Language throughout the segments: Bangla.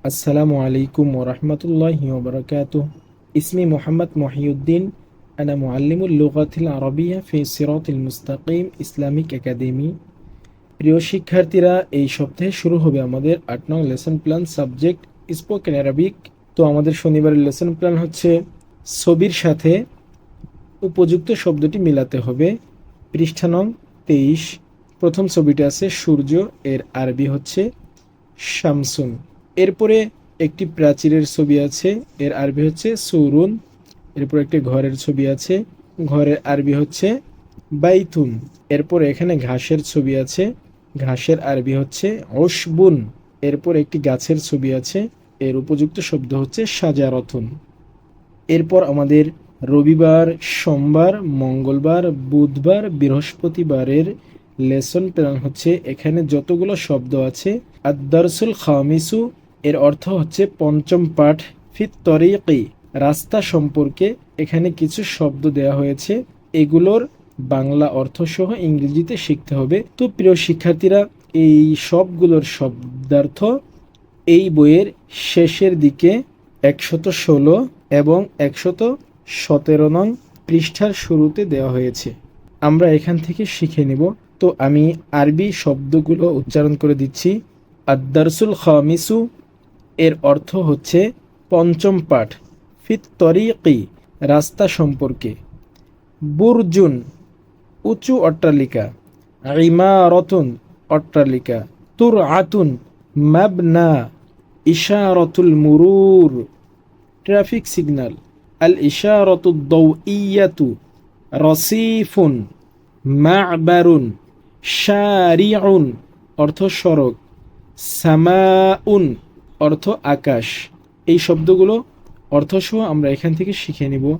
আসসালামু আলাইকুম ওরহমতুল্লাহি ওবরাকাতুহ। ইসমি মোহাম্মদ মহিউদ্দিন, আনা মুআল্লিমুল লুগাতিল আরবিয়া ফি সিরাতিল মুস্তাকিম ইসলামিক একাডেমি। প্রিয় শিক্ষার্থীরা, এই সপ্তাহে শুরু হবে আমাদের ৮ নং lesson plan subject spoken Arabic. তো আমাদের শনিবারের লেসন প্ল্যান হচ্ছে ছবির সাথে উপযুক্ত শব্দটি মিলাতে হবে। পৃষ্ঠা নং ২৩। প্রথম ছবিটা আছে সূর্য, এর আরবি হচ্ছে শামসুন। এরপরে একটি প্রাচীরের ছবি আছে, এর আরবি হচ্ছে সুরুন। এরপর একটি ঘরের ছবি আছে, ঘরের আরবি হচ্ছে বাইতুন। এরপর এখানে ঘাসের ছবি আছে, ঘাসের আরবি হচ্ছে ওশবুন। এরপর একটি গাছের ছবি আছে, এর উপযুক্ত শব্দ হচ্ছে সাজারতুন। এরপর আমাদের রবিবার, সোমবার, মঙ্গলবার, বুধবার, বৃহস্পতিবারের লেসন প্ল্যান হচ্ছে এখানে যতগুলো শব্দ আছে। আদ-দারসুল খামিসু এর অর্থ হচ্ছে পঞ্চম পাঠ। ফিত তরিকি রাস্তা সম্পর্কে এখানে কিছু শব্দ দেওয়া হয়েছে, এগুলোর বাংলা অর্থ সহ ইংরেজিতে শিখতে হবে। তো প্রিয় শিক্ষার্থীরা, এই সবগুলোর শব্দার্থ এই বইয়ের শেষের দিকে ১১৬ এবং ১১৭ নং পৃষ্ঠার শুরুতে দেওয়া হয়েছে। আমরা এখান থেকে শিখে নিব। তো আমি আরবি শব্দগুলো উচ্চারণ করে দিচ্ছি। আদ-দারসুল খামিসু এর অর্থ হচ্ছে পঞ্চম পাঠ। ফিত তরিকি রাস্তা সম্পর্কে। বুরজুন উঁচু অট্টালিকা। ইমারতুন অট্টালিকা। তুরআতুন মাবনা। ইশারাতুল মুরুর ট্রাফিক সিগন্যাল। আল ইশারাতুদ দাওইয়াতু রসিফুন। মা'বারুন শারিউন অর্থ সড়ক। সামাউন অর্থ আকাশ। এই শব্দগুলো অর্থসহ আমরা এখান থেকে শিখে নিব।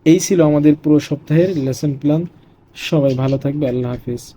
এই ছিল আমাদের পুরো সপ্তাহের লেসন প্ল্যান। সবাই ভালো থাকবে। আল্লাহ হাফেজ।